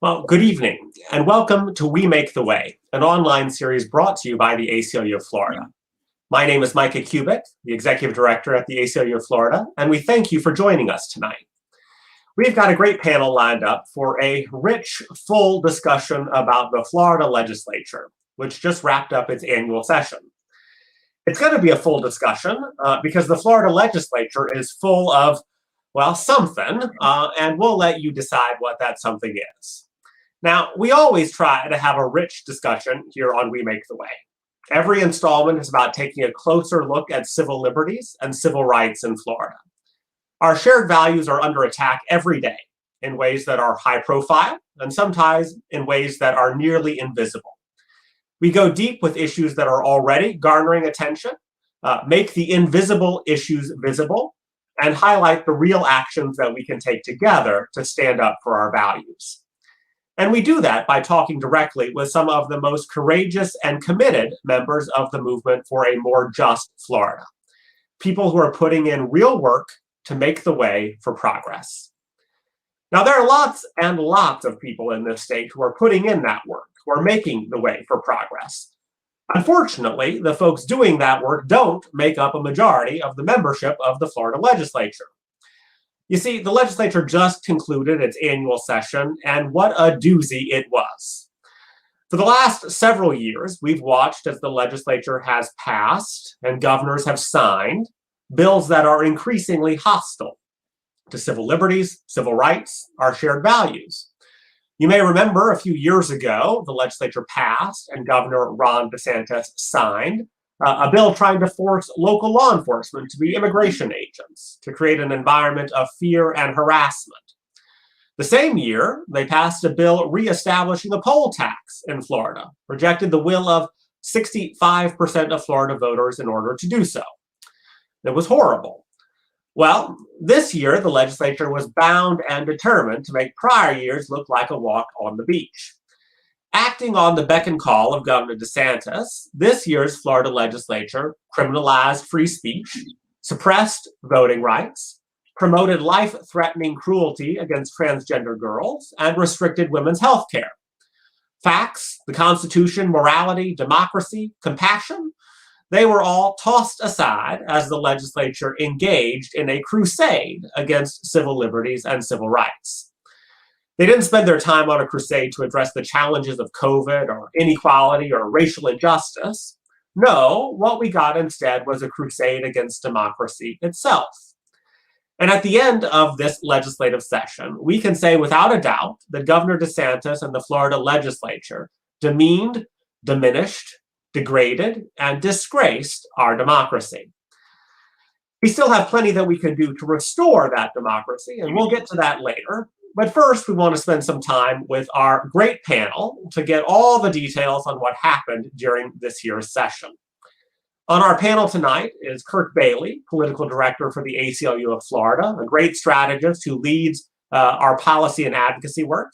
Well, good evening, and welcome to We Make the Way, an online series brought to you by the ACLU of Florida. My name is Micah Kubik, the Executive Director at the ACLU of Florida, and we thank you for joining us tonight. We've got a great panel lined up for a rich, full discussion about the Florida Legislature, which just wrapped up its annual session. It's going to be a full discussion because the Florida Legislature is full of, well, something, and we'll let you decide what that something is. Now, we always try to have a rich discussion here on We Make the Way. Every installment is about taking a closer look at civil liberties and civil rights in Florida. Our shared values are under attack every day in ways that are high profile and sometimes in ways that are nearly invisible. We go deep with issues that are already garnering attention, make the invisible issues visible, and highlight the real actions that we can take together to stand up for our values. And we do that by talking directly with some of the most courageous and committed members of the movement for a more just Florida. People who are putting in real work to make the way for progress. Now, there are lots and lots of people in this state who are putting in that work, who are making the way for progress. Unfortunately, the folks doing that work don't make up a majority of the membership of the Florida Legislature. You see, the legislature just concluded its annual session, and what a doozy it was. For the last several years, we've watched as the legislature has passed and governors have signed bills that are increasingly hostile to civil liberties, civil rights, our shared values. You may remember a few years ago, the legislature passed and Governor Ron DeSantis signed a bill trying to force local law enforcement to be immigration agents to create an environment of fear and harassment. The same year, they passed a bill reestablishing a poll tax in Florida, rejected the will of 65% of Florida voters in order to do so. It was horrible. Well, this year, the legislature was bound and determined to make prior years look like a walk on the beach. Acting on the beck and call of Governor DeSantis, this year's Florida legislature criminalized free speech, suppressed voting rights, promoted life-threatening cruelty against transgender girls, and restricted women's health care. Facts, the Constitution, morality, democracy, compassion, they were all tossed aside as the legislature engaged in a crusade against civil liberties and civil rights. They didn't spend their time on a crusade to address the challenges of COVID or inequality or racial injustice. No, what we got instead was a crusade against democracy itself. And at the end of this legislative session, we can say without a doubt that Governor DeSantis and the Florida legislature demeaned, diminished, degraded, and disgraced our democracy. We still have plenty that we can do to restore that democracy, and we'll get to that later. But first, we want to spend some time with our great panel to get all the details on what happened during this year's session. On our panel tonight is Kirk Bailey, Political Director for the ACLU of Florida, a great strategist who leads our policy and advocacy work.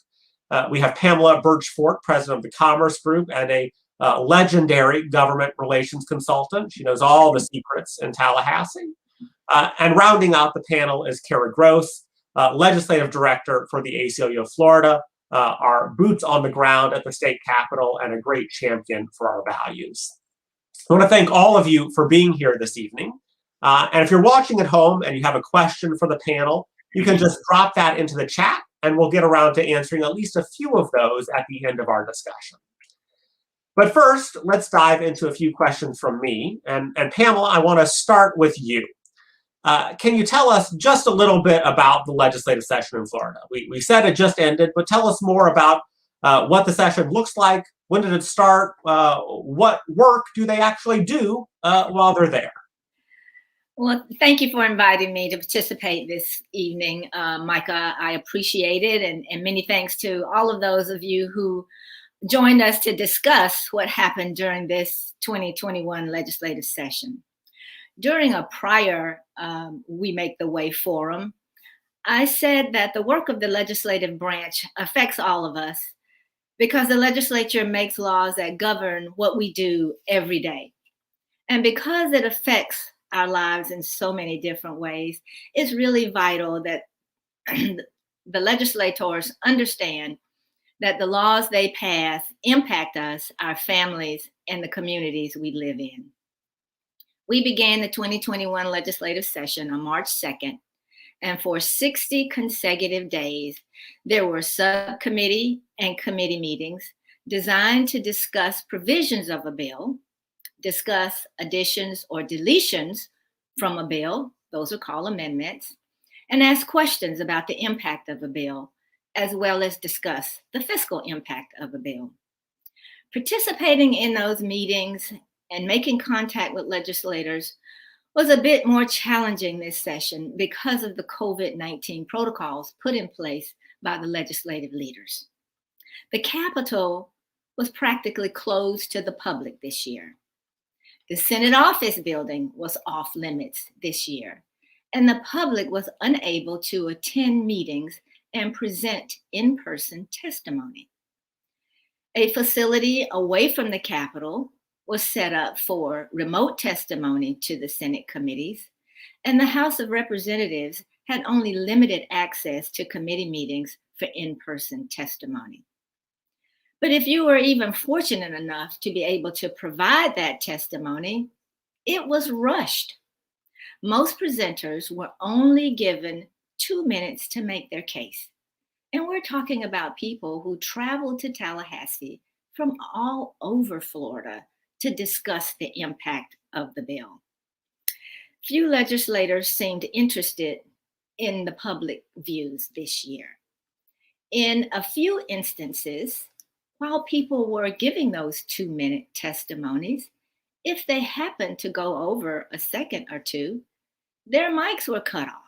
We have Pamela Birchfort, President of the Commerce Group and a legendary government relations consultant. She knows all the secrets in Tallahassee. And rounding out the panel is Kara Gross, Legislative Director for the ACLU of Florida, our boots on the ground at the state capitol, and a great champion for our values. I want to thank all of you for being here this evening. And if you're watching at home and you have a question for the panel, you can just drop that into the chat, and we'll get around to answering at least a few of those at the end of our discussion. But first, let's dive into a few questions from me. And Pamela, I want to start with you. Can you tell us just a little bit about the legislative session in Florida? We said it just ended, but tell us more about what the session looks like. When did it start? What work do they actually do while they're there? Well, thank you for inviting me to participate this evening, Micah. I appreciate it. And many thanks to all of those of you who joined us to discuss what happened during this 2021 legislative session. During a prior We Make the Way forum, I said that the work of the legislative branch affects all of us because the legislature makes laws that govern what we do every day. And because it affects our lives in so many different ways, it's really vital that the legislators understand that the laws they pass impact us, our families, and the communities we live in. We began the 2021 legislative session on March 2nd, and for 60 consecutive days, there were subcommittee and committee meetings designed to discuss provisions of a bill, discuss additions or deletions from a bill, those are called amendments, and ask questions about the impact of a bill, as well as discuss the fiscal impact of a bill. Participating in those meetings and making contact with legislators was a bit more challenging this session because of the COVID-19 protocols put in place by the legislative leaders. The Capitol was practically closed to the public this year. The Senate office building was off limits this year, and the public was unable to attend meetings and present in-person testimony. A facility away from the Capitol was set up for remote testimony to the Senate committees, and the House of Representatives had only limited access to committee meetings for in-person testimony. But if you were even fortunate enough to be able to provide that testimony, it was rushed. Most presenters were only given 2 minutes to make their case. And we're talking about people who traveled to Tallahassee from all over Florida to discuss the impact of the bill. Few legislators seemed interested in the public views this year. In a few instances, while people were giving those 2-minute testimonies, if they happened to go over a second or two, their mics were cut off.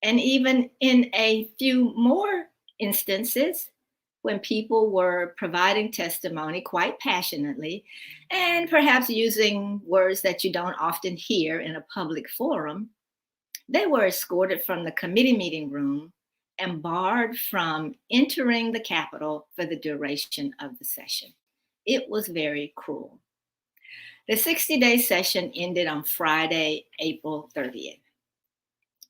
And even in a few more instances, when people were providing testimony quite passionately and perhaps using words that you don't often hear in a public forum, they were escorted from the committee meeting room and barred from entering the Capitol for the duration of the session. It was very cruel. The 60-day session ended on Friday, April 30th.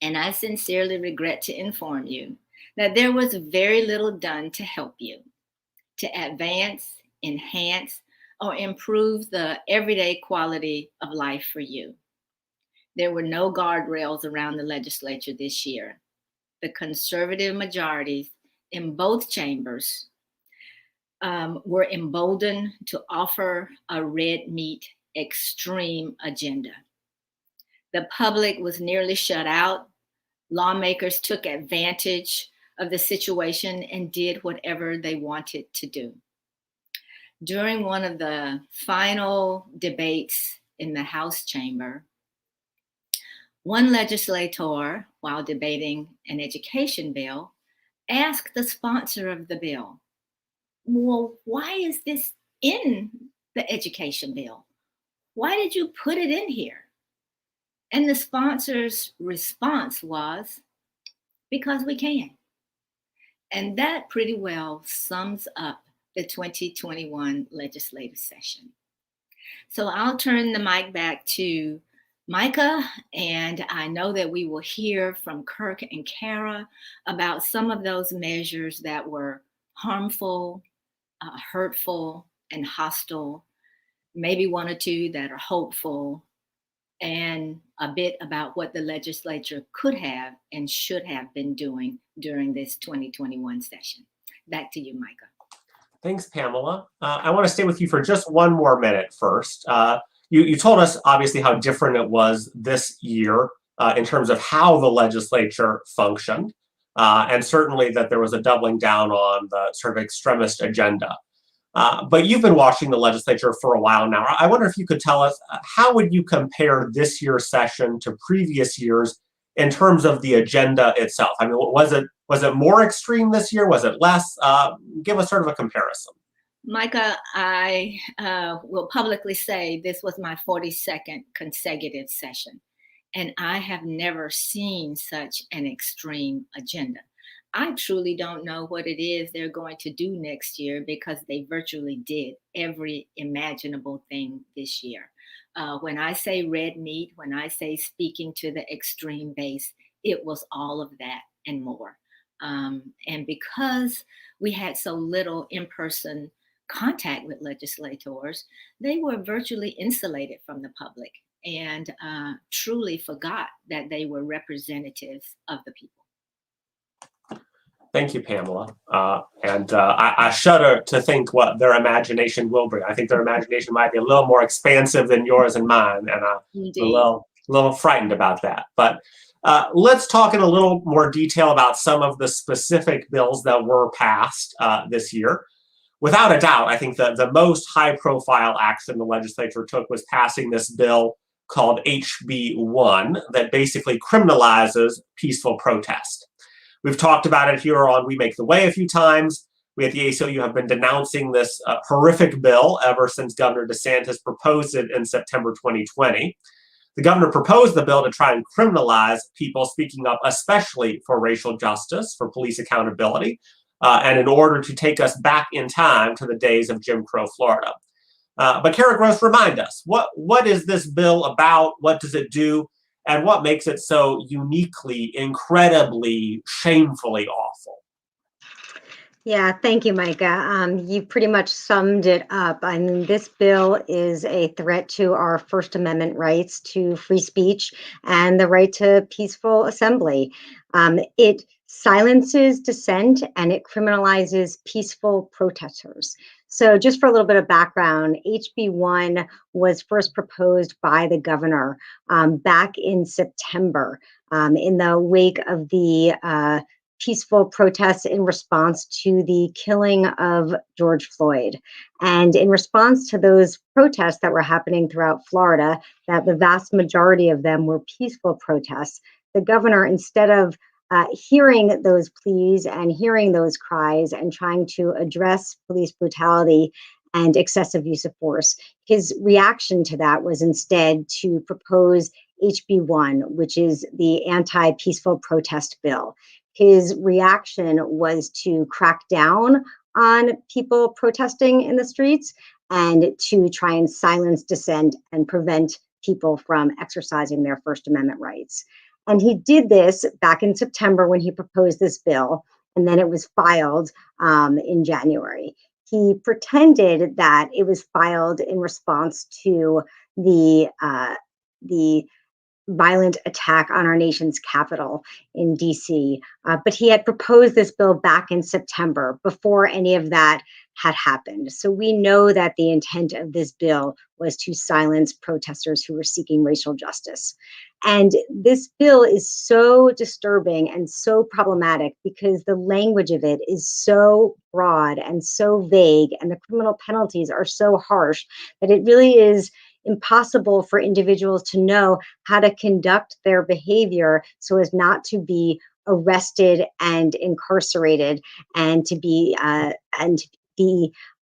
And I sincerely regret to inform you that there was very little done to help you, to advance, enhance, or improve the everyday quality of life for you. There were no guardrails around the legislature this year. The conservative majorities in both chambers were emboldened to offer a red meat extreme agenda. The public was nearly shut out. Lawmakers took advantage of the situation and did whatever they wanted to do. During one of the final debates in the House chamber, one legislator, while debating an education bill, asked the sponsor of the bill, well, why is this in the education bill? Why did you put it in here? And the sponsor's response was, because we can. And that pretty well sums up the 2021 legislative session. So I'll turn the mic back to Micah, and I know that we will hear from Kirk and Kara about some of those measures that were harmful, hurtful, and hostile, maybe one or two that are hopeful, and a bit about what the legislature could have and should have been doing during this 2021 session. Back to you, Micah. Thanks, Pamela. I want to stay with you for just one more minute first. You told us, obviously, how different it was this year in terms of how the legislature functioned, and certainly that there was a doubling down on the sort of extremist agenda. But you've been watching the legislature for a while now. I wonder if you could tell us, how would you compare this year's session to previous years in terms of the agenda itself? I mean, was it more extreme this year? Was it less? Give us sort of a comparison. Micah, I will publicly say this was my 42nd consecutive session, and I have never seen such an extreme agenda. I truly don't know what it is they're going to do next year, because they virtually did every imaginable thing this year. When I say red meat, when I say speaking to the extreme base, it was all of that and more. And because we had so little in-person contact with legislators, they were virtually insulated from the public and truly forgot that they were representatives of the people. Thank you, Pamela. I shudder to think what their imagination will bring. I think their imagination might be a little more expansive than yours and mine, and I'm a little frightened about that. But let's talk in a little more detail about some of the specific bills that were passed this year. Without a doubt, I think the most high-profile action the legislature took was passing this bill called HB1 that basically criminalizes peaceful protest. We've talked about it here on We Make the Way a few times. We at the ACLU have been denouncing this horrific bill ever since Governor DeSantis proposed it in September 2020. The governor proposed the bill to try and criminalize people speaking up, especially for racial justice, for police accountability, and in order to take us back in time to the days of Jim Crow Florida. But Kara Gross, remind us, what is this bill about? What does it do? And what makes it so uniquely, incredibly, shamefully awful? Yeah, thank you, Micah. You pretty much summed it up. I mean, this bill is a threat to our First Amendment rights to free speech and the right to peaceful assembly. It silences dissent and it criminalizes peaceful protesters. So just for a little bit of background, HB1 was first proposed by the governor back in September in the wake of the peaceful protests in response to the killing of George Floyd. And in response to those protests that were happening throughout Florida, that the vast majority of them were peaceful protests, the governor, instead of hearing those pleas and hearing those cries and trying to address police brutality and excessive use of force, his reaction to that was instead to propose HB1, which is the anti-peaceful protest bill. His reaction was to crack down on people protesting in the streets and to try and silence dissent and prevent people from exercising their First Amendment rights. And he did this back in September when he proposed this bill, and then it was filed in January. He pretended that it was filed in response to the violent attack on our nation's capital in DC. But he had proposed this bill back in September before any of that had happened. So we know that the intent of this bill was to silence protesters who were seeking racial justice. And this bill is so disturbing and so problematic because the language of it is so broad and so vague, and the criminal penalties are so harsh that it really is impossible for individuals to know how to conduct their behavior so as not to be arrested and incarcerated and to be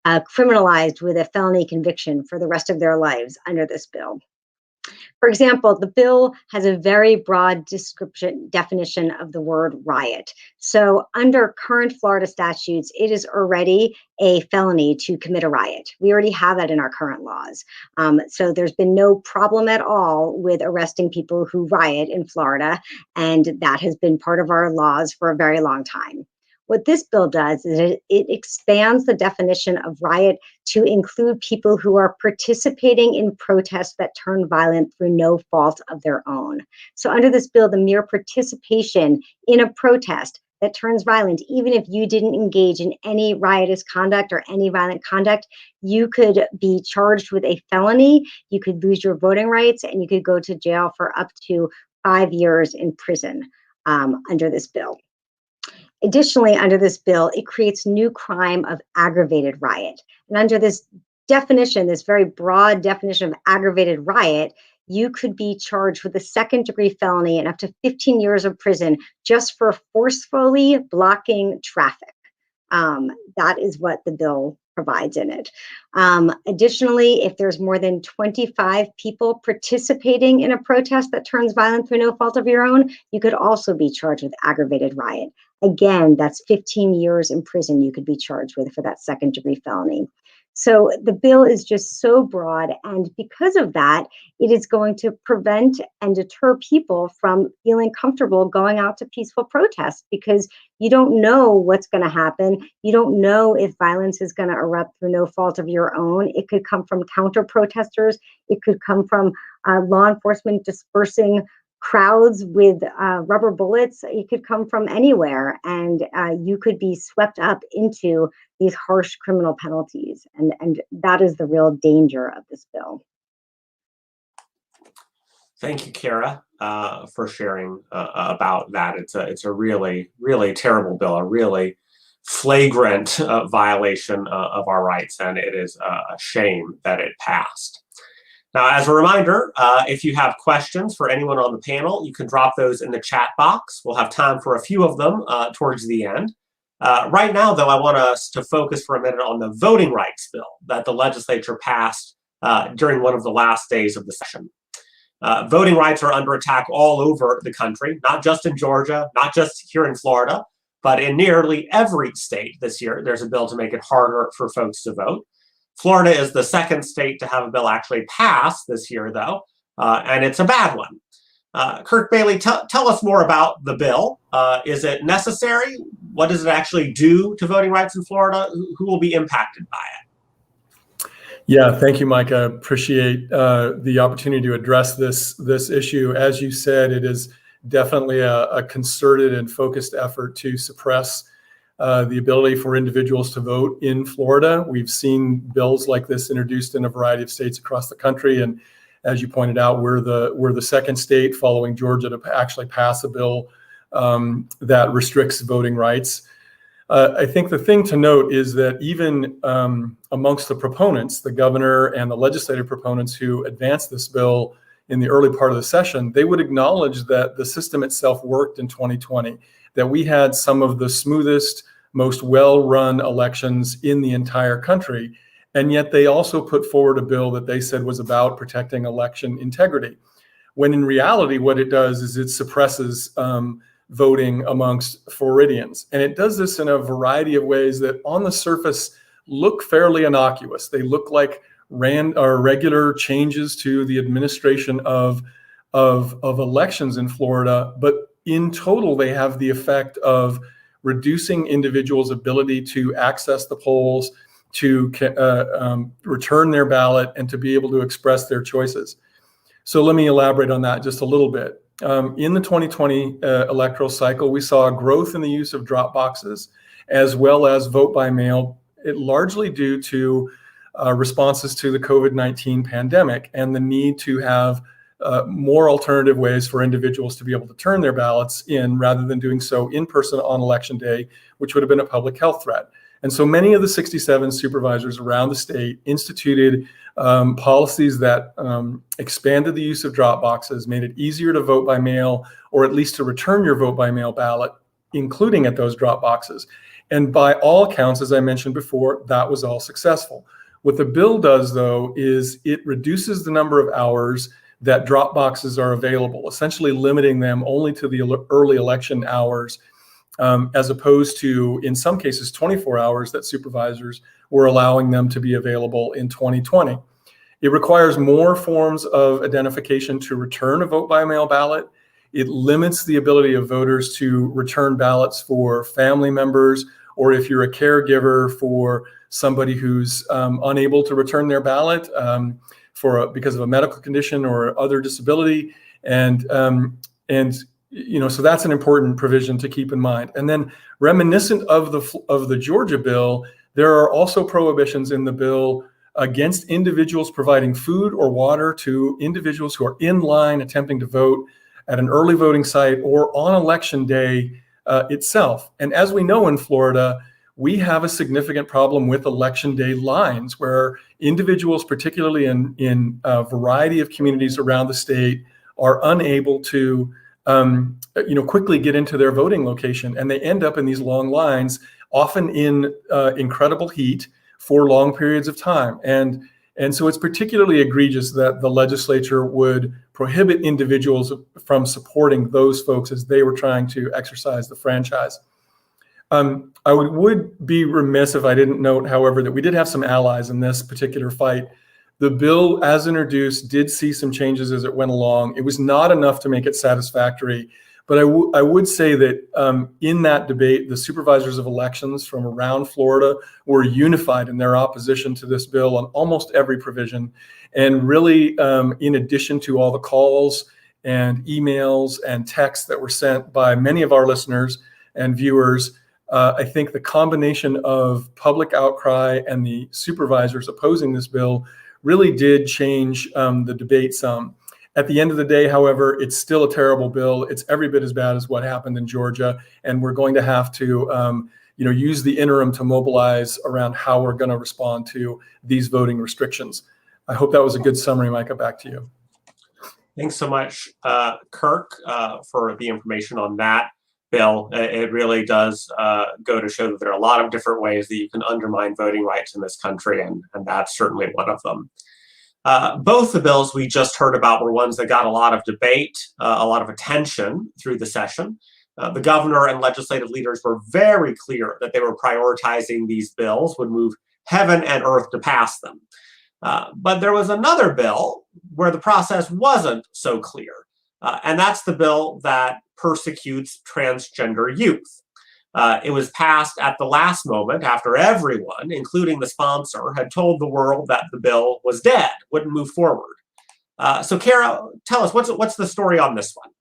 criminalized with a felony conviction for the rest of their lives under this bill. For example, the bill has a very broad definition of the word riot. So under current Florida statutes, it is already a felony to commit a riot. We already have that in our current laws. So there's been no problem at all with arresting people who riot in Florida, and that has been part of our laws for a very long time. What this bill does is it expands the definition of riot to include people who are participating in protests that turn violent through no fault of their own. So under this bill, the mere participation in a protest that turns violent, even if you didn't engage in any riotous conduct or any violent conduct, you could be charged with a felony, you could lose your voting rights, and you could go to jail for up to 5 years in prison under this bill. Additionally, under this bill, it creates new crime of aggravated riot. And under this definition, this very broad definition of aggravated riot, you could be charged with a second-degree felony and up to 15 years of prison just for forcefully blocking traffic. That is what the bill provides in it. Additionally, if there's more than 25 people participating in a protest that turns violent through no fault of your own, you could also be charged with aggravated riot. Again, that's 15 years in prison you could be charged with for that second-degree felony. So the bill is just so broad, and because of that, it is going to prevent and deter people from feeling comfortable going out to peaceful protests, because you don't know what's going to happen. You don't know if violence is going to erupt through no fault of your own. It could come from counter protesters. It could come from law enforcement dispersing crowds with rubber bullets. It could come from anywhere, and you could be swept up into these harsh criminal penalties. And that is the real danger of this bill. Thank you, Kara, for sharing about that. It's a really, really terrible bill, a really flagrant violation of our rights, and it is a shame that it passed. Now, as a reminder, if you have questions for anyone on the panel, you can drop those in the chat box. We'll have time for a few of them towards the end. Right now, though, I want us to focus for a minute on the voting rights bill that the legislature passed during one of the last days of the session. Voting rights are under attack all over the country, not just in Georgia, not just here in Florida, but in nearly every state this year. There's a bill to make it harder for folks to vote. Florida is the second state to have a bill actually pass this year, though, and it's a bad one. Kirk Bailey, tell us more about the bill. Is it necessary? What does it actually do to voting rights in Florida? Who will be impacted by it? Yeah, thank you, Mike. I appreciate the opportunity to address this issue. As you said, it is definitely a concerted and focused effort to suppress the ability for individuals to vote in Florida. We've seen bills like this introduced in a variety of states across the country, and as you pointed out, we're the second state following Georgia to actually pass a bill that restricts voting rights. I think the thing to note is that even amongst the proponents, the governor and the legislative proponents who advanced this bill in the early part of the session, they would acknowledge that the system itself worked in 2020, that we had some of the smoothest, most well-run elections in the entire country. And yet they also put forward a bill that they said was about protecting election integrity, when in reality, what it does is it suppresses voting amongst Floridians. And it does this in a variety of ways that on the surface look fairly innocuous. They look like regular changes to the administration of elections in Florida, but in total, they have the effect of reducing individuals' ability to access the polls, to return their ballot, and to be able to express their choices. So let me elaborate on that just a little bit. In the 2020 electoral cycle, we saw a growth in the use of drop boxes, as well as vote by mail, largely due to responses to the COVID-19 pandemic and the need to have more alternative ways for individuals to be able to turn their ballots in rather than doing so in person on election day, which would have been a public health threat. And so many of the 67 supervisors around the state instituted policies that expanded the use of drop boxes, made it easier to vote by mail, or at least to return your vote by mail ballot, including at those drop boxes. And by all accounts, as I mentioned before, that was all successful. What the bill does, though, is it reduces the number of hours that drop boxes are available, essentially limiting them only to the early election hours, as opposed to, in some cases, 24 hours that supervisors were allowing them to be available in 2020. It requires more forms of identification to return a vote by mail ballot. It limits the ability of voters to return ballots for family members, or if you're a caregiver for somebody who's unable to return their ballot because of a medical condition or other disability. And so that's an important provision to keep in mind. And then, reminiscent of the Georgia bill, there are also prohibitions in the bill against individuals providing food or water to individuals who are in line attempting to vote at an early voting site or on election day itself. And as we know in Florida, we have a significant problem with election day lines where individuals, particularly in a variety of communities around the state, are unable to quickly get into their voting location, and they end up in these long lines, often in incredible heat for long periods of time. And so it's particularly egregious that the legislature would prohibit individuals from supporting those folks as they were trying to exercise the franchise. I would be remiss if I didn't note, however, that we did have some allies in this particular fight. The bill, as introduced, did see some changes as it went along. It was not enough to make it satisfactory, but I would say that in that debate, the supervisors of elections from around Florida were unified in their opposition to this bill on almost every provision. And really, in addition to all the calls and emails and texts that were sent by many of our listeners and viewers, I think the combination of public outcry and the supervisors opposing this bill really did change the debate some. At the end of the day, however, it's still a terrible bill. It's every bit as bad as what happened in Georgia, and we're going to have to use the interim to mobilize around how we're going to respond to these voting restrictions. I hope that was a good summary, Micah. Back to you. Thanks so much, Kirk, for the information on that bill. It really does go to show that there are a lot of different ways that you can undermine voting rights in this country, and that's certainly one of them. Both the bills we just heard about were ones that got a lot of debate, a lot of attention through the session. The governor and legislative leaders were very clear that they were prioritizing these bills, would move heaven and earth to pass them. But there was another bill where the process wasn't so clear, and that's the bill that persecutes transgender youth. It was passed at the last moment after everyone, including the sponsor, had told the world that the bill was dead, wouldn't move forward. So Kara, tell us, what's the story on this one?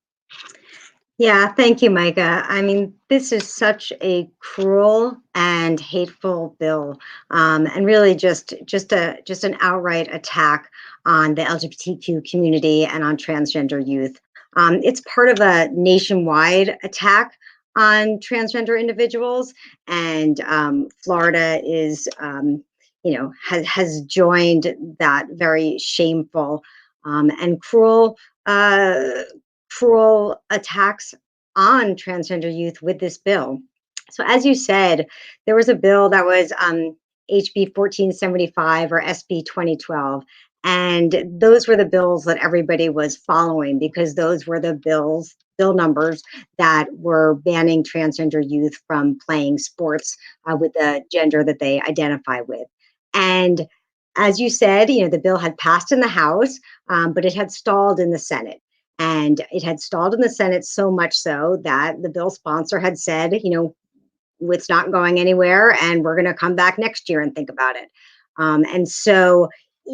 Yeah, thank you, Micah. I mean, this is such a cruel and hateful bill, and really just an outright attack on the LGBTQ community and on transgender youth. It's part of a nationwide attack on transgender individuals, and Florida is, has joined that very shameful and cruel attacks on transgender youth with this bill. So as you said, there was a bill that was HB 1475 or SB 2012. And those were the bills that everybody was following because those were the bill numbers that were banning transgender youth from playing sports with the gender that they identify with. And as you said, the bill had passed in the House, but it had stalled in the Senate. And it had stalled in the Senate so much so that the bill sponsor had said, it's not going anywhere and we're going to come back next year and think about it. And so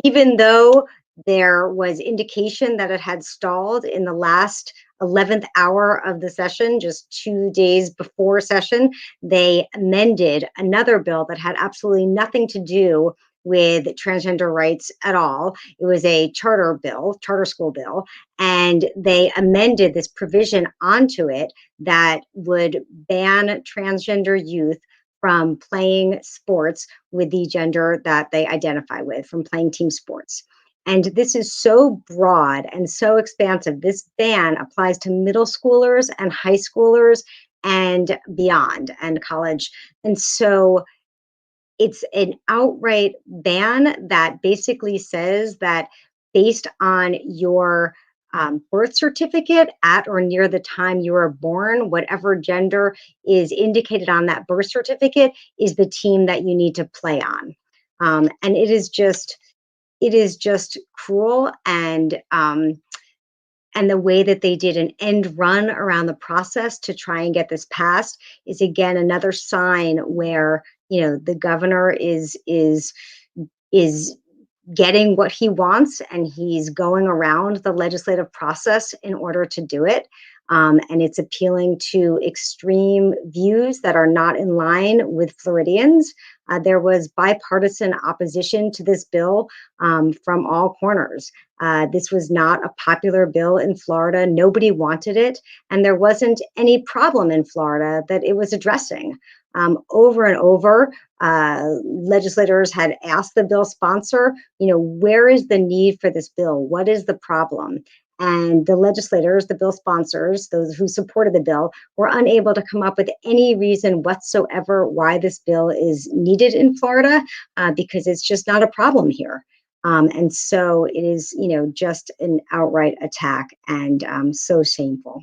even though there was indication that it had stalled in the last 11th hour of the session, just 2 days before session, they amended another bill that had absolutely nothing to do with transgender rights at all. It was a charter school bill, and they amended this provision onto it that would ban transgender youth from playing sports with the gender that they identify with, from playing team sports. And this is so broad and so expansive. This ban applies to middle schoolers and high schoolers and beyond, and college. And so it's an outright ban that basically says that based on your birth certificate at or near the time you were born, whatever gender is indicated on that birth certificate is the team that you need to play on. And it is just cruel, and the way that they did an end run around the process to try and get this passed is again another sign where the governor is getting what he wants, and he's going around the legislative process in order to do it. And it's appealing to extreme views that are not in line with Floridians. There was bipartisan opposition to this bill from all corners. This was not a popular bill in Florida. Nobody wanted it, and there wasn't any problem in Florida that it was addressing. Over and over, legislators had asked the bill sponsor, where is the need for this bill? What is the problem? And the legislators, the bill sponsors, those who supported the bill, were unable to come up with any reason whatsoever why this bill is needed in Florida, because it's just not a problem here. And so it is, just an outright attack, and so shameful.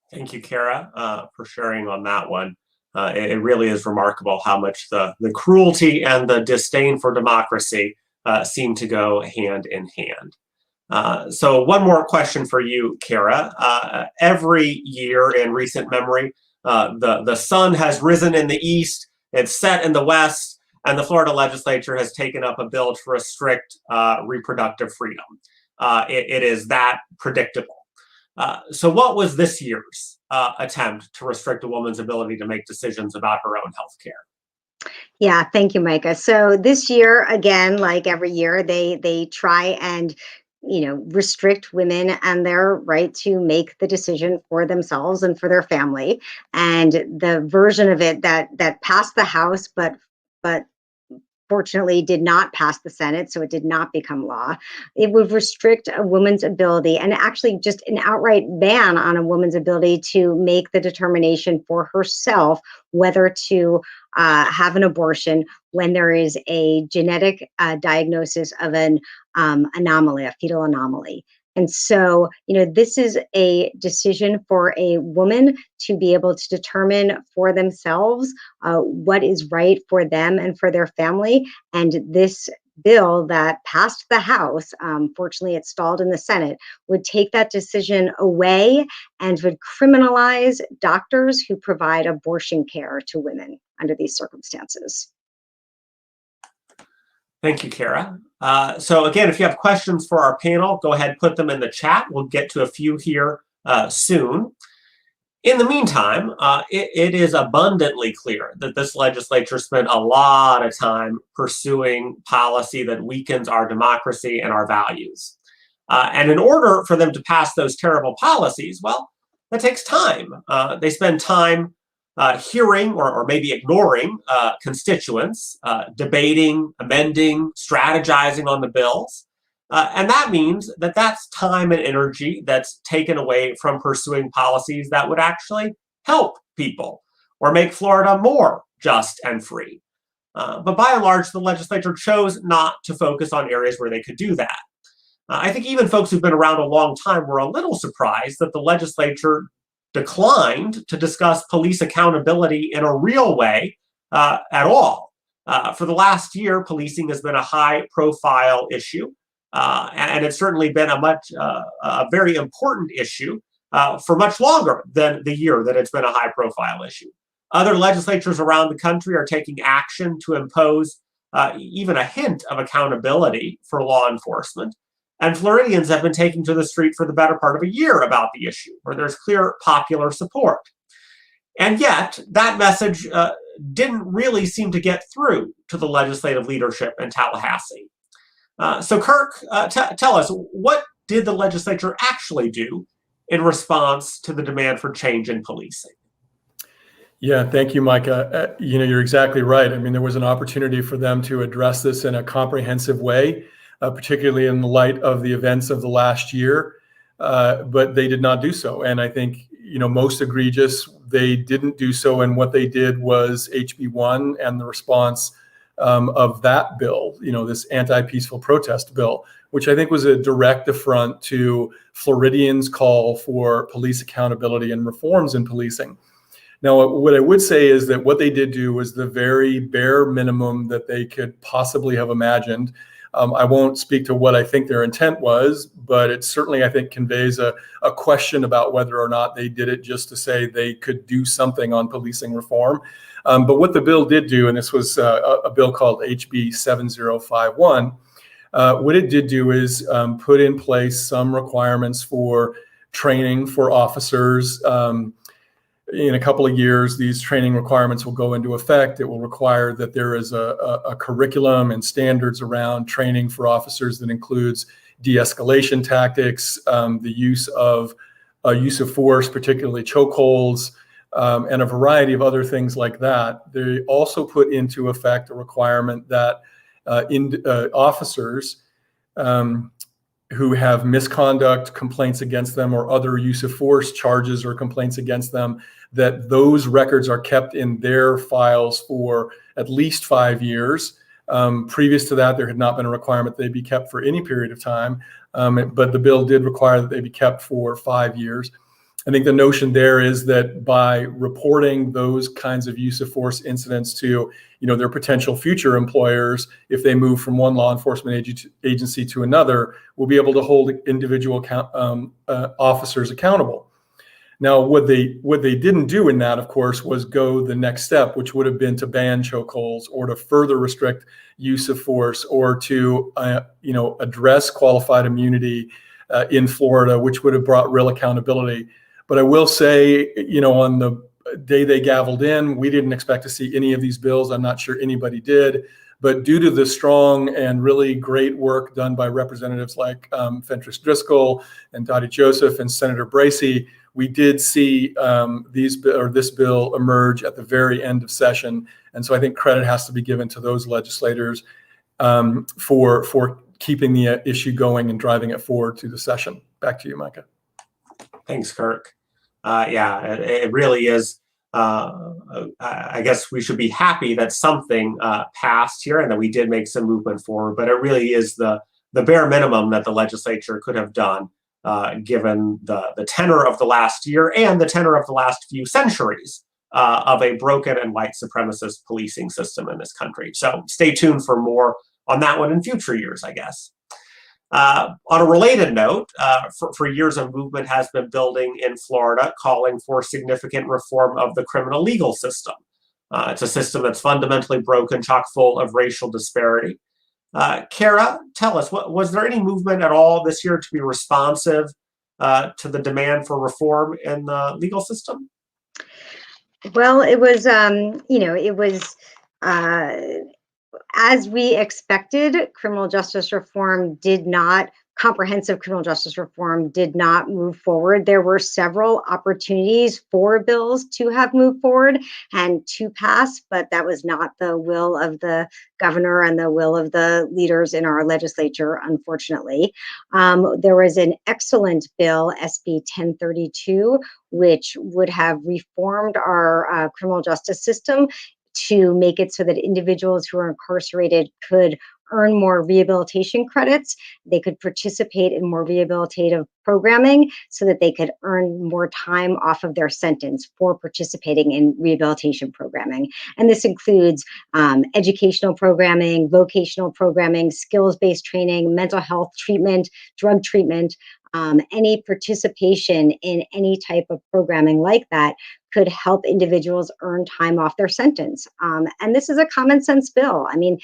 Thank you, Kara, for sharing on that one. It really is remarkable how much the cruelty and the disdain for democracy seem to go hand in hand. So one more question for you, Kara. Every year in recent memory, the sun has risen in the east, it's set in the west, and the Florida Legislature has taken up a bill to restrict reproductive freedom. It is that predictable. So what was this year's attempt to restrict a woman's ability to make decisions about her own health care? Yeah, thank you, Micah. So this year, again, like every year, they try and restrict women and their right to make the decision for themselves and for their family. And the version of it that passed the House, but fortunately did not pass the Senate, so it did not become law. It would restrict a woman's ability, and actually just an outright ban on a woman's ability to make the determination for herself whether to have an abortion when there is a genetic diagnosis of an anomaly, a fetal anomaly. And so, this is a decision for a woman to be able to determine for themselves what is right for them and for their family. And this bill that passed the House, fortunately it stalled in the Senate, would take that decision away and would criminalize doctors who provide abortion care to women under these circumstances. Thank you, Kara. So again, if you have questions for our panel, go ahead, put them in the chat. We'll get to a few here soon. In the meantime, it is abundantly clear that this legislature spent a lot of time pursuing policy that weakens our democracy and our values. And in order for them to pass those terrible policies, well, that takes time. They spend time hearing or maybe ignoring constituents, debating, amending, strategizing on the bills. And that means that that's time and energy that's taken away from pursuing policies that would actually help people or make Florida more just and free. But by and large, the legislature chose not to focus on areas where they could do that. I think even folks who've been around a long time were a little surprised that the legislature declined to discuss police accountability in a real way at all. For the last year, policing has been a high-profile issue, and it's certainly been a very important issue for much longer than the year that it's been a high-profile issue. Other legislatures around the country are taking action to impose even a hint of accountability for law enforcement. And Floridians have been taking to the street for the better part of a year about the issue, where there's clear popular support. And yet, that message didn't really seem to get through to the legislative leadership in Tallahassee. So Kirk, tell us, what did the legislature actually do in response to the demand for change in policing? Yeah, thank you, Micah. You're exactly right. I mean, there was an opportunity for them to address this in a comprehensive way, particularly in the light of the events of the last year, but they did not do so. And I think, most egregious, they didn't do so. And what they did was HB1 and the response of that bill, this anti-peaceful protest bill, which I think was a direct affront to Floridians' call for police accountability and reforms in policing. Now, what I would say is that what they did do was the very bare minimum that they could possibly have imagined. I won't speak to what I think their intent was, but it certainly, I think, conveys a question about whether or not they did it just to say they could do something on policing reform. But what the bill did do, and this was a bill called HB 7051, what it did do is put in place some requirements for training for officers. In a couple of years, these training requirements will go into effect. It will require that there is a curriculum and standards around training for officers that includes de-escalation tactics, the use of force, particularly chokeholds, and a variety of other things like that. They also put into effect a requirement that officers who have misconduct complaints against them or other use of force charges or complaints against them, that those records are kept in their files for at least 5 years. Previous to that, there had not been a requirement they be kept for any period of time, but the bill did require that they be kept for 5 years. I think the notion there is that by reporting those kinds of use of force incidents to, their potential future employers, if they move from one law enforcement agency to another, we'll be able to hold individual officers accountable. Now, what they didn't do in that, of course, was go the next step, which would have been to ban chokeholds or to further restrict use of force or to, address qualified immunity in Florida, which would have brought real accountability. But I will say, on the day they gavelled in, we didn't expect to see any of these bills. I'm not sure anybody did. But due to the strong and really great work done by representatives like Fentress Driscoll and Dottie Joseph and Senator Bracey, we did see this bill emerge at the very end of session. And so I think credit has to be given to those legislators for keeping the issue going and driving it forward to the session. Back to you, Micah. Thanks, Kirk. It really is. I guess we should be happy that something passed here and that we did make some movement forward, but it really is the bare minimum that the legislature could have done, given the tenor of the last year and the tenor of the last few centuries of a broken and white supremacist policing system in this country. So stay tuned for more on that one in future years, I guess. On a related note, for years a movement has been building in Florida calling for significant reform of the criminal legal system. It's a system that's fundamentally broken, chock full of racial disparity. Kara, tell us, was there any movement at all this year to be responsive to the demand for reform in the legal system? Well, it was, as we expected, comprehensive criminal justice reform did not move forward. There were several opportunities for bills to have moved forward and to pass, but that was not the will of the governor and the will of the leaders in our legislature, unfortunately. There was an excellent bill, SB 1032, which would have reformed our criminal justice system to make it so that individuals who are incarcerated could earn more rehabilitation credits. They could participate in more rehabilitative programming so that they could earn more time off of their sentence for participating in rehabilitation programming. And this includes educational programming, vocational programming, skills-based training, mental health treatment, drug treatment. Any participation in any type of programming like that could help individuals earn time off their sentence. And this is a common sense bill. I mean,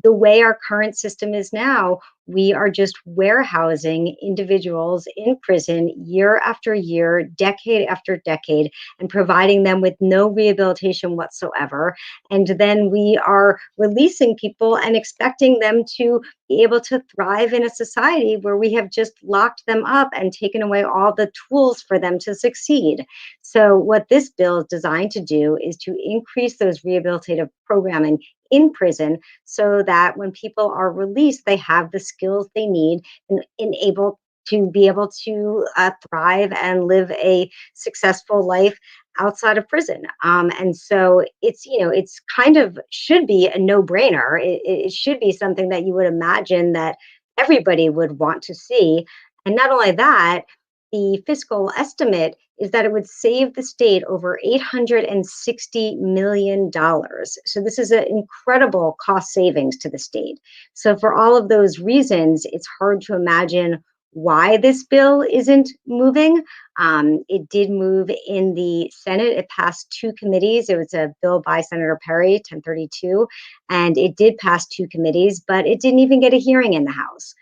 the way our current system is now, we are just warehousing individuals in prison year after year, decade after decade, and providing them with no rehabilitation whatsoever. And then we are releasing people and expecting them to be able to thrive in a society where we have just locked them up and taken away all the tools for them to succeed. So what this bill is designed to do is to increase those rehabilitative programming in prison so that when people are released, they have the skills they need and able to be able to thrive and live a successful life outside of prison. And so it's kind of should be a no-brainer. It should be something that you would imagine that everybody would want to see. And not only that, the fiscal estimate is that it would save the state over $860 million. So this is an incredible cost savings to the state. So for all of those reasons, it's hard to imagine why this bill isn't moving. It did move in the Senate. It passed two committees. It was a bill by Senator Perry, 1032, and it did pass two committees, but it didn't even get a hearing in the House.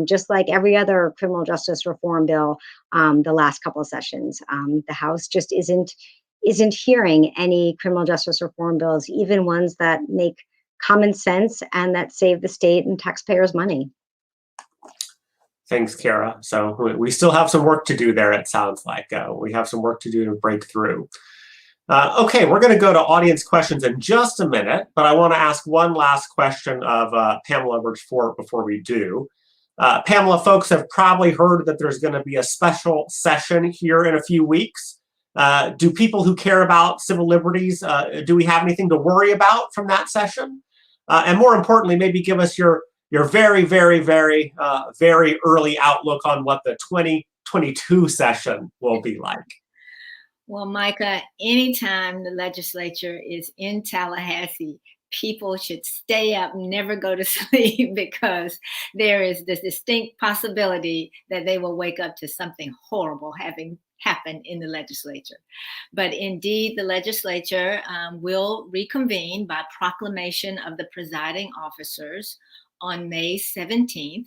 Just like every other criminal justice reform bill the last couple of sessions. The House just isn't hearing any criminal justice reform bills, even ones that make common sense and that save the state and taxpayers money. Thanks, Kara. So we still have some work to do there, it sounds like. We have some work to do to break through. Okay, we're going to go to audience questions in just a minute, but I want to ask one last question of Pamela Birchford before we do. Pamela, folks have probably heard that there's going to be a special session here in a few weeks. Do people who care about civil liberties, do we have anything to worry about from that session? And more importantly, maybe give us your very, very, very, very early outlook on what the 2022 session will be like? Well, Micah, anytime the legislature is in Tallahassee, people should stay up, never go to sleep, because there is this distinct possibility that they will wake up to something horrible having happened in the legislature. But indeed, the legislature will reconvene by proclamation of the presiding officers on May 17th.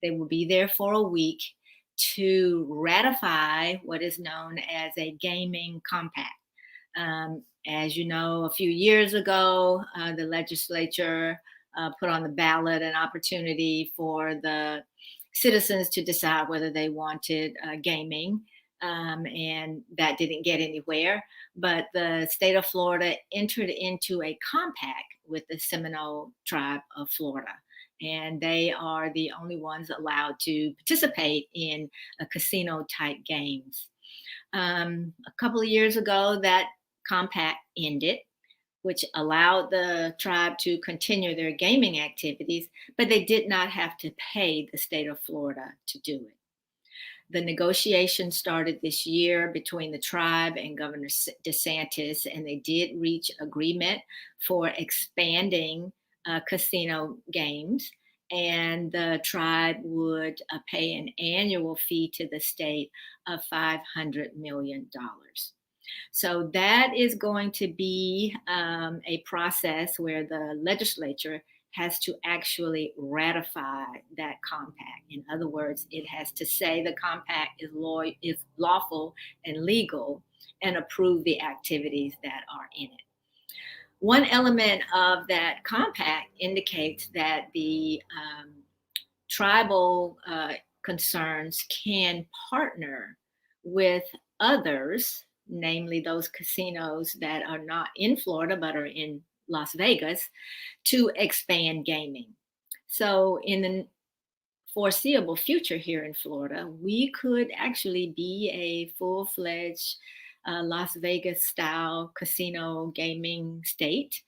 They will be there for a week to ratify what is known as a gaming compact. As you know, a few years ago, the legislature put on the ballot an opportunity for the citizens to decide whether they wanted gaming, and that didn't get anywhere. But the state of Florida entered into a compact with the Seminole tribe of Florida. And they are the only ones allowed to participate in casino type games. A couple of years ago, that compact ended, which allowed the tribe to continue their gaming activities, but they did not have to pay the state of Florida to do it. The negotiation started this year between the tribe and Governor DeSantis, and they did reach agreement for expanding casino games, and the tribe would pay an annual fee to the state of $500 million. So that is going to be a process where the legislature has to actually ratify that compact. In other words, it has to say the compact is lawful and legal and approve the activities that are in it. One element of that compact indicates that the tribal concerns can partner with others, namely those casinos that are not in Florida but are in Las Vegas, to expand gaming. So in the foreseeable future here in Florida, we could actually be a full-fledged Las Vegas style casino gaming state.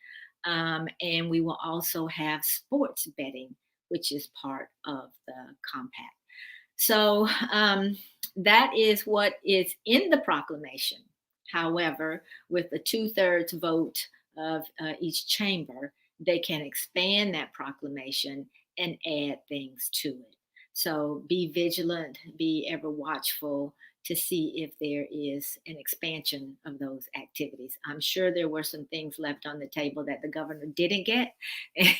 And we will also have sports betting, which is part of the compact. So that is what is in the proclamation. However, with the 2/3 vote of each chamber, they can expand that proclamation and add things to it. So be vigilant, be ever watchful to see if there is an expansion of those activities. I'm sure there were some things left on the table that the governor didn't get,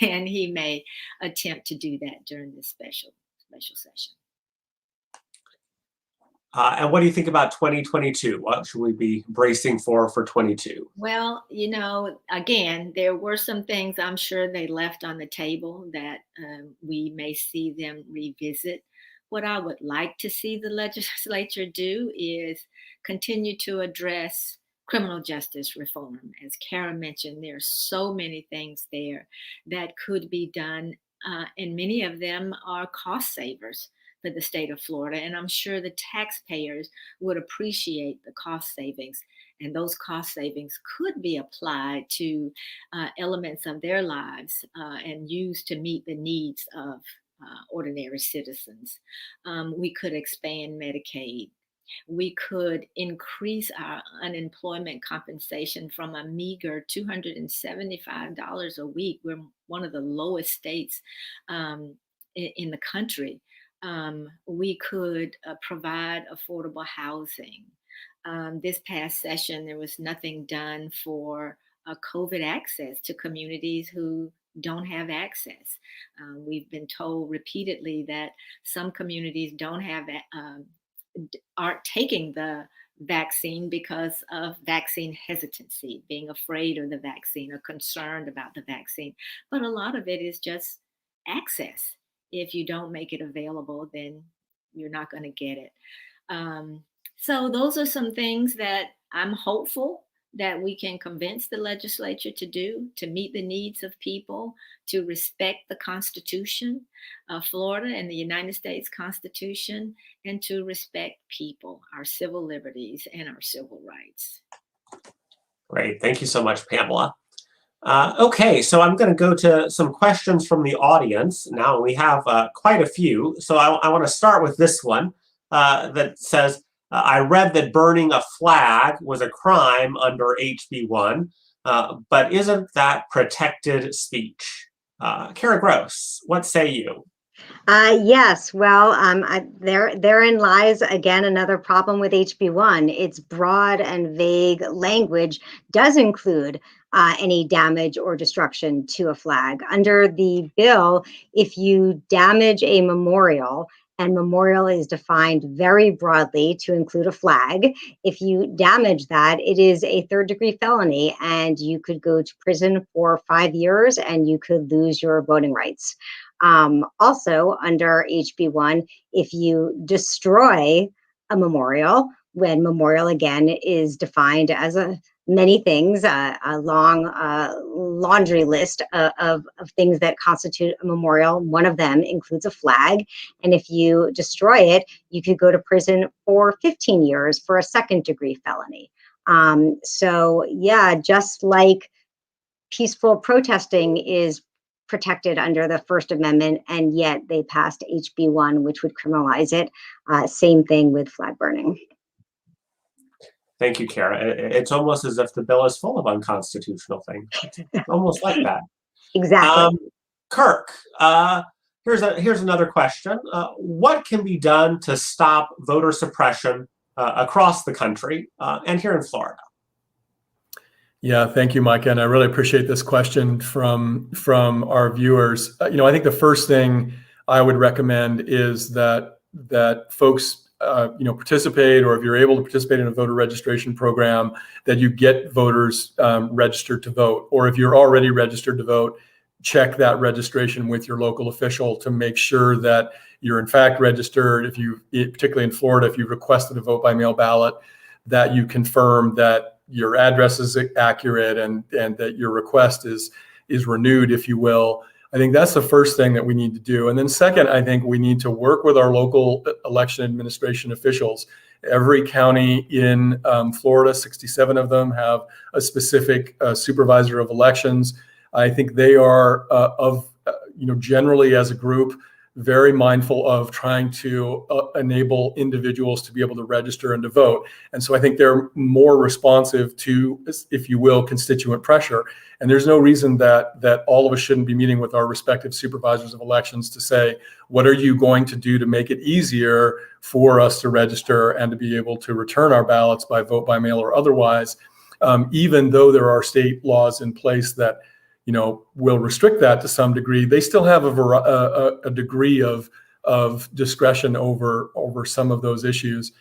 and he may attempt to do that during this special session. And what do you think about 2022? What should we be bracing for 22? Well, you know, again, there were some things I'm sure they left on the table that we may see them revisit. What I would like to see the legislature do is continue to address criminal justice reform. As Kara mentioned, there are so many things there that could be done, and many of them are cost savers for the state of Florida. And I'm sure the taxpayers would appreciate the cost savings. And those cost savings could be applied to elements of their lives and used to meet the needs of ordinary citizens. We could expand Medicaid. We could increase our unemployment compensation from a meager $275 a week. We're one of the lowest states in the country. We could provide affordable housing. This past session, there was nothing done for COVID access to communities who don't have access. We've been told repeatedly that some communities aren't taking the vaccine because of vaccine hesitancy, being afraid of the vaccine or concerned about the vaccine. But a lot of it is just access. If you don't make it available, then you're not going to get it. So those are some things that I'm hopeful that we can convince the legislature to do, to meet the needs of people, to respect the Constitution of Florida and the United States Constitution, and to respect people, our civil liberties and our civil rights. Great. Thank you so much, Pamela. Okay, so I'm going to go to some questions from the audience. Now we have quite a few. So I want to start with this one. that says, I read that burning a flag was a crime under HB1, but isn't that protected speech? Kara Gross, what say you? Yes, well, therein lies again another problem with HB1. Its broad and vague language does include any damage or destruction to a flag. Under the bill, if you damage a memorial, and memorial is defined very broadly to include a flag, if you damage that, it is a third-degree felony, and you could go to prison for 5 years, and you could lose your voting rights. Also, under HB1, if you destroy a memorial, when memorial again is defined as many things, a long laundry list of things that constitute a memorial. One of them includes a flag. And if you destroy it, you could go to prison for 15 years for a second-degree felony. So yeah, just like peaceful protesting is protected under the First Amendment, and yet they passed HB1, which would criminalize it. Same thing with flag burning. Thank you, Kara. It's almost as if the bill is full of unconstitutional things. It's almost like that. Exactly. Kirk, here's another question. What can be done to stop voter suppression across the country and here in Florida? Yeah, thank you, Micah, and I really appreciate this question from our viewers. I think the first thing I would recommend is that folks participate, or if you're able to participate in a voter registration program, that you get voters registered to vote, or if you're already registered to vote, check that registration with your local official to make sure that you're in fact registered. Particularly in Florida, if you've requested a vote by mail ballot, that you confirm that your address is accurate and that your request is renewed, if you will. I think that's the first thing that we need to do. And then second, I think we need to work with our local election administration officials. Every county in Florida, 67 of them, have a specific supervisor of elections. I think they are generally as a group, very mindful of trying to enable individuals to be able to register and to vote. And so I think they're more responsive to, if you will, constituent pressure. And there's no reason that all of us shouldn't be meeting with our respective supervisors of elections to say, what are you going to do to make it easier for us to register and to be able to return our ballots by vote by mail or otherwise, even though there are state laws in place that will restrict that to some degree. They still have a degree of discretion over some of those issues.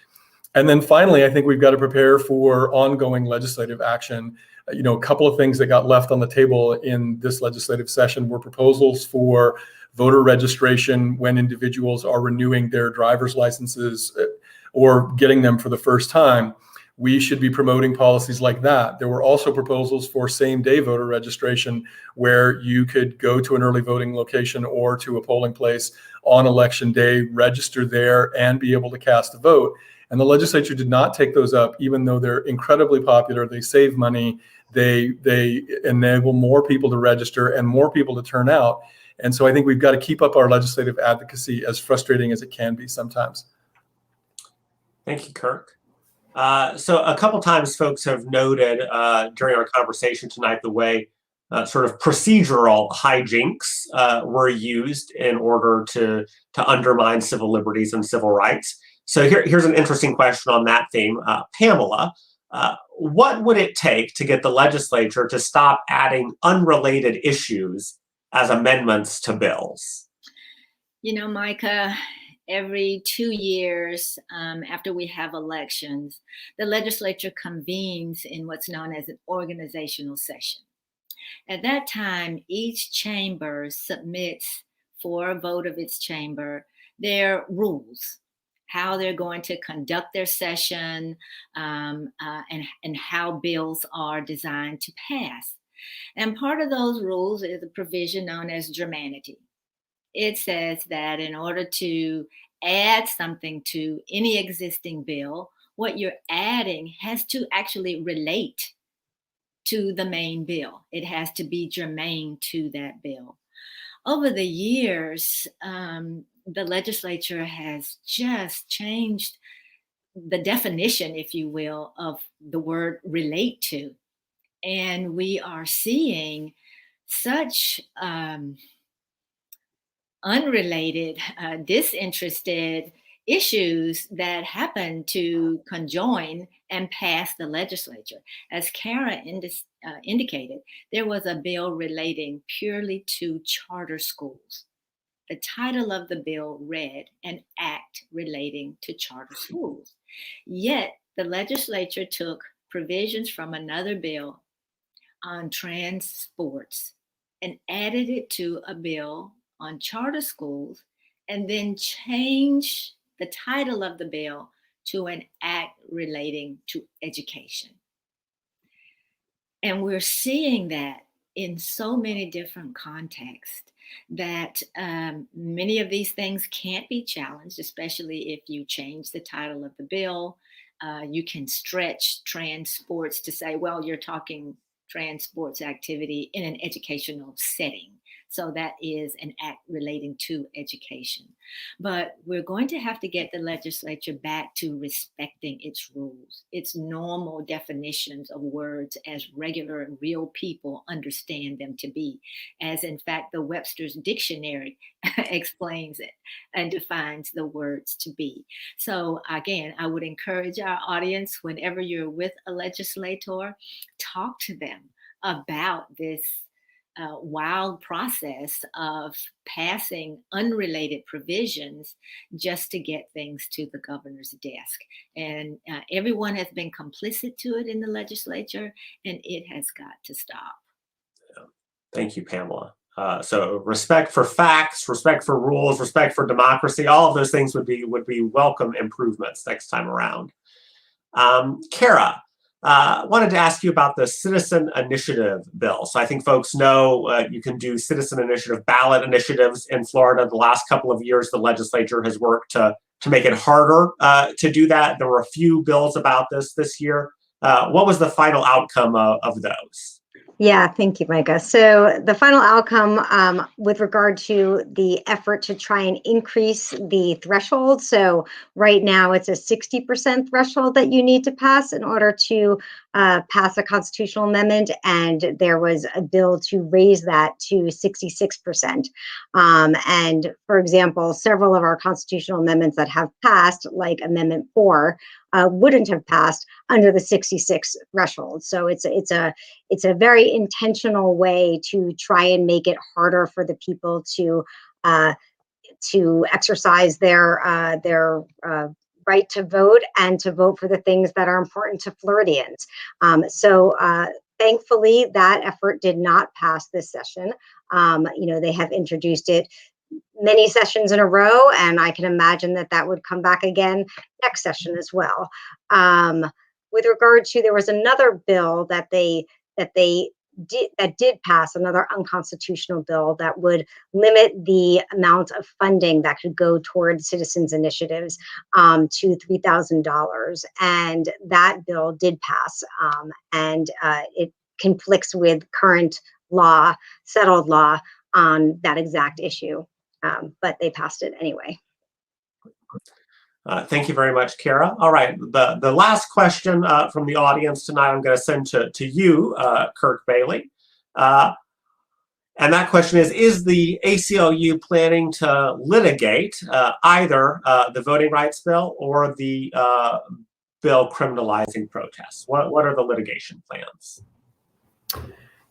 And then finally, I think we've got to prepare for ongoing legislative action. A couple of things that got left on the table in this legislative session were proposals for voter registration when individuals are renewing their driver's licenses or getting them for the first time. We should be promoting policies like that. There were also proposals for same-day voter registration, where you could go to an early voting location or to a polling place on election day, register there, and be able to cast a vote. And the legislature did not take those up, even though they're incredibly popular. They save money. They enable more people to register and more people to turn out. And so I think we've got to keep up our legislative advocacy, as frustrating as it can be sometimes. Thank you, Kirk. So a couple times folks have noted during our conversation tonight the way sort of procedural hijinks were used in order to undermine civil liberties and civil rights. So here's an interesting question on that theme. Pamela, what would it take to get the legislature to stop adding unrelated issues as amendments to bills? Micah, every 2 years after we have elections, the legislature convenes in what's known as an organizational session. At that time, each chamber submits for a vote of its chamber their rules, how they're going to conduct their session, and how bills are designed to pass. And part of those rules is a provision known as germanity. It says that in order to add something to any existing bill, what you're adding has to actually relate to the main bill. It has to be germane to that bill. Over the years, the legislature has just changed the definition, if you will, of the word relate to. And we are seeing such unrelated, disinterested issues that happen to conjoin and pass the legislature. As Kara indicated, there was a bill relating purely to charter schools. The title of the bill read, "An Act Relating to Charter Schools." Yet the legislature took provisions from another bill on trans sports and added it to a bill on charter schools, and then changed the title of the bill to "An Act Relating to Education." And we're seeing that in so many different contexts, that many of these things can't be challenged, especially if you change the title of the bill. You can stretch trans sports to say, well, you're talking trans sports activity in an educational setting. So that is an act relating to education. But we're going to have to get the legislature back to respecting its rules, its normal definitions of words as regular and real people understand them to be, as in fact the Webster's Dictionary explains it and defines the words to be. So again, I would encourage our audience, whenever you're with a legislator, talk to them about this wild process of passing unrelated provisions just to get things to the governor's desk. And everyone has been complicit to it in the legislature, and it has got to stop. Thank you, Pamela. So respect for facts, respect for rules, respect for democracy, all of those things would be welcome improvements next time around. Kara, wanted to ask you about the citizen initiative bill. So I think folks know you can do citizen initiative ballot initiatives in Florida. The last couple of years, the legislature has worked to make it harder to do that. There were a few bills about this year. What was the final outcome of those? Yeah, thank you, Micah. So the final outcome with regard to the effort to try and increase the threshold. So right now it's a 60% threshold that you need to pass in order to pass a constitutional amendment. And there was a bill to raise that to 66%. And for example, several of our constitutional amendments that have passed, like Amendment 4, wouldn't have passed under the 66 threshold. So it's a very intentional way to try and make it harder for the people to exercise their right to vote and to vote for the things that are important to Floridians. So thankfully, that effort did not pass this session. They have introduced it many sessions in a row, and I can imagine that would come back again next session as well. With regard to, there was another bill that did pass, another unconstitutional bill that would limit the amount of funding that could go towards citizens initiatives to $3,000, and that bill did pass, and it conflicts with current law, settled law on that exact issue. But they passed it anyway. Thank you very much, Kara. All right, the last question from the audience tonight I'm going to send to you, Kirk Bailey. And that question is the ACLU planning to litigate either the voting rights bill or the bill criminalizing protests? What are the litigation plans?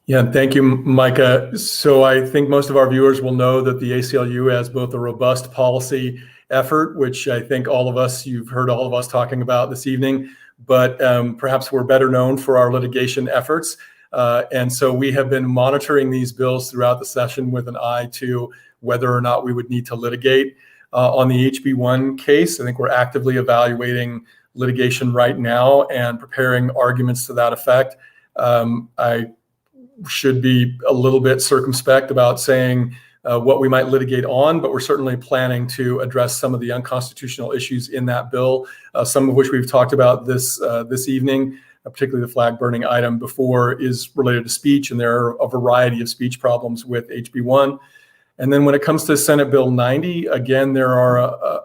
Yeah, thank you, Micah. So I think most of our viewers will know that the ACLU has both a robust policy effort, which I think you've heard all of us talking about this evening, but perhaps we're better known for our litigation efforts. And so we have been monitoring these bills throughout the session with an eye to whether or not we would need to litigate. On the HB1 case, I think we're actively evaluating litigation right now and preparing arguments to that effect. I should be a little bit circumspect about saying what we might litigate on, but we're certainly planning to address some of the unconstitutional issues in that bill, some of which we've talked about this evening, particularly the flag burning item before is related to speech, and there are a variety of speech problems with HB1. And then when it comes to Senate Bill 90, again, there are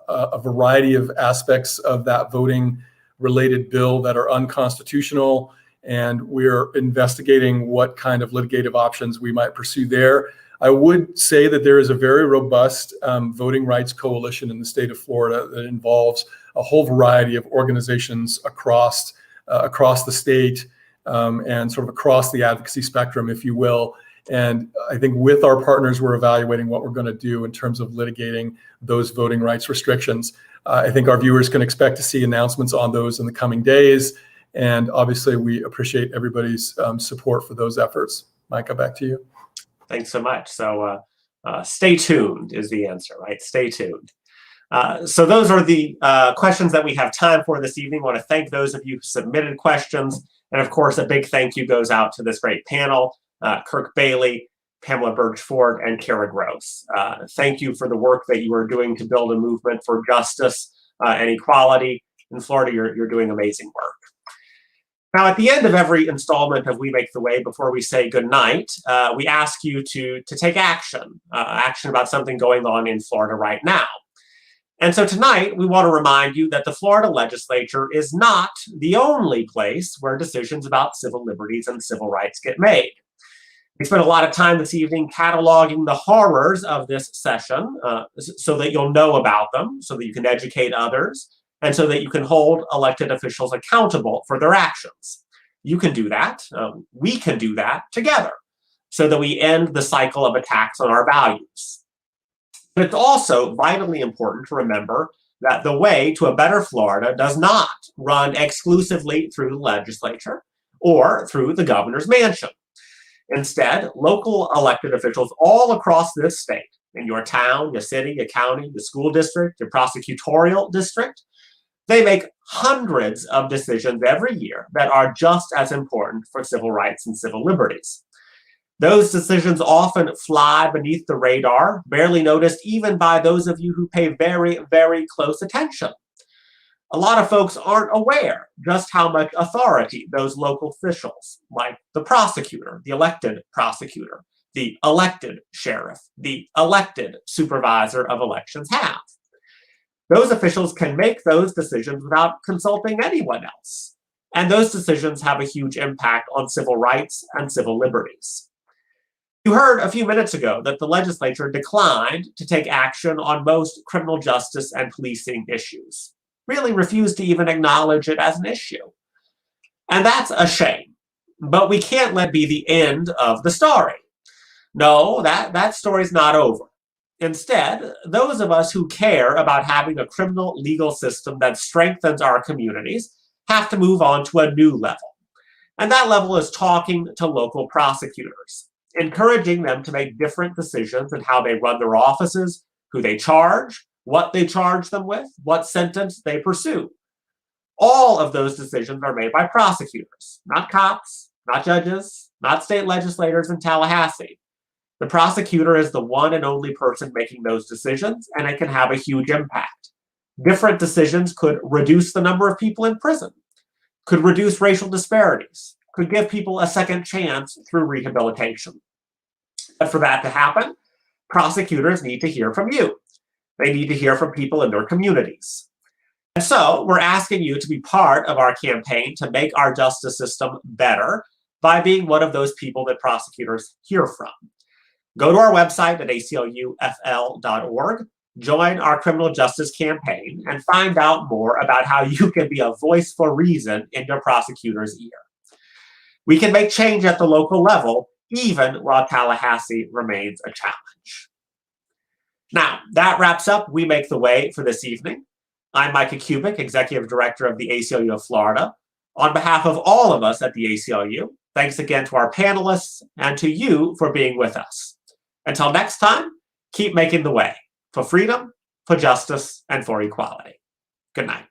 a variety of aspects of that voting related bill that are unconstitutional, and we're investigating what kind of litigative options we might pursue there. I would say that there is a very robust voting rights coalition in the state of Florida that involves a whole variety of organizations across the state and sort of across the advocacy spectrum, if you will. And I think with our partners, we're evaluating what we're going to do in terms of litigating those voting rights restrictions. I think our viewers can expect to see announcements on those in the coming days. And obviously, we appreciate everybody's support for those efforts. Micah, back to you. Thanks so much. So stay tuned is the answer, right? Stay tuned. So those are the questions that we have time for this evening. I want to thank those of you who submitted questions. And of course, a big thank you goes out to this great panel, Kirk Bailey, Pamela Birchford, and Kara Gross. Thank you for the work that you are doing to build a movement for justice and equality. In Florida, you're doing amazing work. Now, at the end of every installment of We Make the Way, before we say goodnight, we ask you to take action about something going on in Florida right now. And so tonight, we want to remind you that the Florida Legislature is not the only place where decisions about civil liberties and civil rights get made. We spent a lot of time this evening cataloging the horrors of this session so that you'll know about them, so that you can educate others, and so that you can hold elected officials accountable for their actions. You can do that. We can do that together so that we end the cycle of attacks on our values. But it's also vitally important to remember that the way to a better Florida does not run exclusively through the legislature or through the governor's mansion. Instead, local elected officials all across this state, in your town, your city, your county, your school district, your prosecutorial district, they make hundreds of decisions every year that are just as important for civil rights and civil liberties. Those decisions often fly beneath the radar, barely noticed even by those of you who pay very, very close attention. A lot of folks aren't aware just how much authority those local officials, like the prosecutor, the elected prosecutor, the elected sheriff, the elected supervisor of elections have. Those officials can make those decisions without consulting anyone else. And those decisions have a huge impact on civil rights and civil liberties. You heard a few minutes ago that the legislature declined to take action on most criminal justice and policing issues, really refused to even acknowledge it as an issue. And that's a shame, but we can't let it be the end of the story. No, that story's not over. Instead, those of us who care about having a criminal legal system that strengthens our communities have to move on to a new level. And that level is talking to local prosecutors, encouraging them to make different decisions in how they run their offices, who they charge, what they charge them with, what sentence they pursue. All of those decisions are made by prosecutors, not cops, not judges, not state legislators in Tallahassee. The prosecutor is the one and only person making those decisions, and it can have a huge impact. Different decisions could reduce the number of people in prison, could reduce racial disparities, could give people a second chance through rehabilitation. But for that to happen, prosecutors need to hear from you. They need to hear from people in their communities. And so we're asking you to be part of our campaign to make our justice system better by being one of those people that prosecutors hear from. Go to our website at aclufl.org, join our criminal justice campaign, and find out more about how you can be a voice for reason in your prosecutor's ear. We can make change at the local level, even while Tallahassee remains a challenge. Now, that wraps up We Make the Way for this evening. I'm Micah Kubik, Executive Director of the ACLU of Florida. On behalf of all of us at the ACLU, thanks again to our panelists and to you for being with us. Until next time, keep making the way for freedom, for justice, and for equality. Good night.